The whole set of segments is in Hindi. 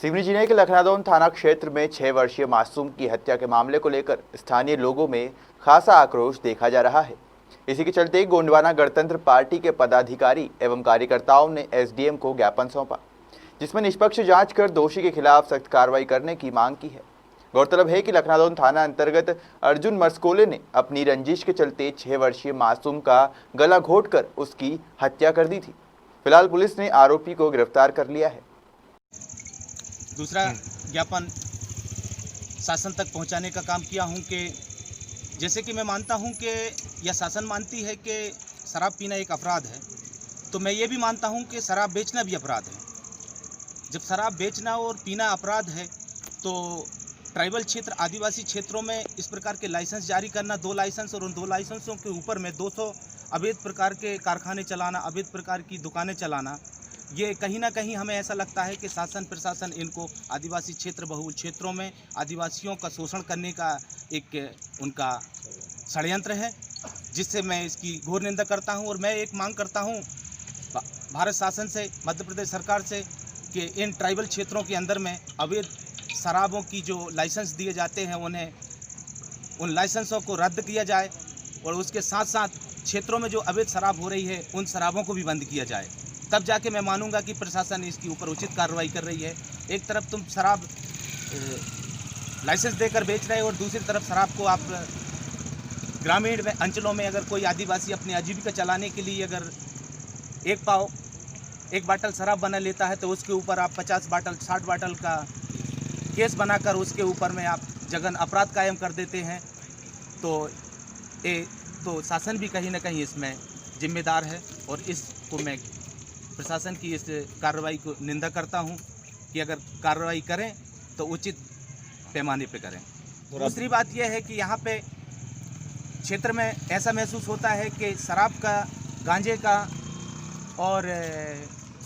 सिवनी जिले के लखनादौन थाना क्षेत्र में 6 वर्षीय मासूम की हत्या के मामले को लेकर स्थानीय लोगों में खासा आक्रोश देखा जा रहा है। इसी के चलते गोंडवाना गणतंत्र पार्टी के पदाधिकारी एवं कार्यकर्ताओं ने एसडीएम को ज्ञापन सौंपा, जिसमें निष्पक्ष जांच कर दोषी के खिलाफ सख्त कार्रवाई करने की मांग की है। गौरतलब है कि लखनादौन थाना अंतर्गत अर्जुन मरस्कोले ने अपनी रंजिश के चलते 6 वर्षीय मासूम का गला घोंटकर उसकी हत्या कर दी थी। फिलहाल पुलिस ने आरोपी को गिरफ्तार कर लिया है। दूसरा ज्ञापन शासन तक पहुंचाने का काम किया हूं कि जैसे कि मैं मानता हूं कि यह शासन मानती है कि शराब पीना एक अपराध है, तो मैं ये भी मानता हूं कि शराब बेचना भी अपराध है। जब शराब बेचना और पीना अपराध है तो ट्राइबल क्षेत्र, आदिवासी क्षेत्रों में इस प्रकार के लाइसेंस जारी करना, 2 लाइसेंस, और उन 2 लाइसेंसों के ऊपर में 200 अवैध प्रकार के कारखाने चलाना, अवैध प्रकार की दुकानें चलाना, ये कहीं ना कहीं हमें ऐसा लगता है कि शासन प्रशासन इनको आदिवासी क्षेत्र, बहुल क्षेत्रों में आदिवासियों का शोषण करने का एक उनका षड्यंत्र है, जिससे मैं इसकी घोर निंदा करता हूं। और मैं एक मांग करता हूं भारत शासन से, मध्य प्रदेश सरकार से, कि इन ट्राइबल क्षेत्रों के अंदर में अवैध शराबों की जो लाइसेंस दिए जाते हैं उन्हें उन लाइसेंसों को रद्द किया जाए, और उसके साथ साथ क्षेत्रों में जो अवैध शराब हो रही है उन शराबों को भी बंद किया जाए। तब जाके मैं मानूंगा कि प्रशासन इसके ऊपर उचित कार्रवाई कर रही है। एक तरफ तुम शराब लाइसेंस देकर बेच रहे हो और दूसरी तरफ शराब को आप ग्रामीण में अंचलों में अगर कोई आदिवासी अपनी आजीविका चलाने के लिए अगर एक बाटल शराब बना लेता है तो उसके ऊपर आप 50 बाटल 60 बाटल का केस बनाकर उसके ऊपर में आप जघन अपराध कायम कर देते हैं। तो शासन भी कहीं ना कहीं इसमें जिम्मेदार है, और इसको मैं प्रशासन की इस कार्रवाई को निंदा करता हूं कि अगर कार्रवाई करें तो उचित पैमाने पे करें। दूसरी बात यह है कि यहाँ पे क्षेत्र में ऐसा महसूस होता है कि शराब का, गांजे का और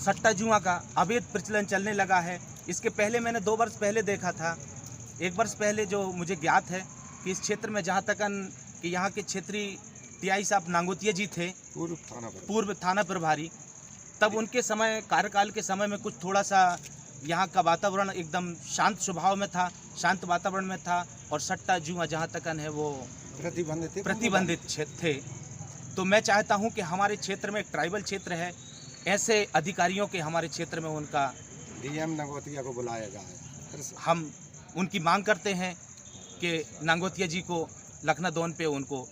सट्टा जुआ का अवैध प्रचलन चलने लगा है। इसके पहले मैंने 2 वर्ष पहले देखा था, 1 वर्ष पहले जो मुझे ज्ञात है कि इस क्षेत्र में जहाँ तक कि यहाँ के क्षेत्रीय टीआई साहब नांगोतिया जी थे, पूर्व थाना प्रभारी, तब उनके समय, कार्यकाल के समय में कुछ थोड़ा सा यहाँ का वातावरण एकदम शांत स्वभाव में था, शांत वातावरण में था, और सट्टा जुआ जहाँ तक है वो प्रतिबंधित क्षेत्र थे। तो मैं चाहता हूँ कि हमारे क्षेत्र में एक ट्राइबल क्षेत्र है, ऐसे अधिकारियों के हमारे क्षेत्र में उनका डीएम नांगोतिया को बुलाया जाए। हम उनकी मांग करते हैं कि नांगोतिया जी को लखनादौन पे उनको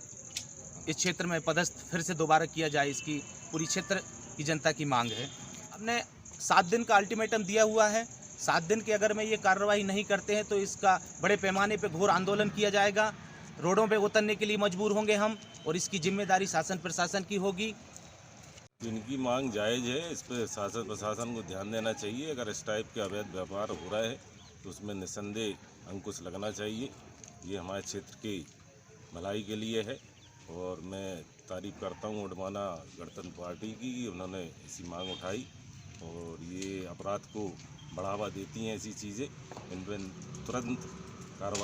इस क्षेत्र में पदस्थ फिर से दोबारा किया जाए। इसकी पूरी क्षेत्र की जनता की मांग है। हमने 7 दिन का अल्टीमेटम दिया हुआ है। 7 दिन के अगर में ये कार्रवाई नहीं करते हैं तो इसका बड़े पैमाने पे घोर आंदोलन किया जाएगा। रोडों पे उतरने के लिए मजबूर होंगे हम, और इसकी जिम्मेदारी शासन प्रशासन की होगी। इनकी मांग जायज़ है, इस पर शासन प्रशासन को ध्यान देना चाहिए। अगर इस टाइप के अवैध व्यापार हो रहा है तो उसमें निस्संदेह अंकुश लगना चाहिए। ये हमारे क्षेत्र की भलाई के लिए है, और मैं तारीफ़ करता हूँ गोंडवाना गणतंत्र पार्टी की, उन्होंने ऐसी मांग उठाई, और ये अपराध को बढ़ावा देती हैं ऐसी चीज़ें। इन पर तुरंत कार्रवाई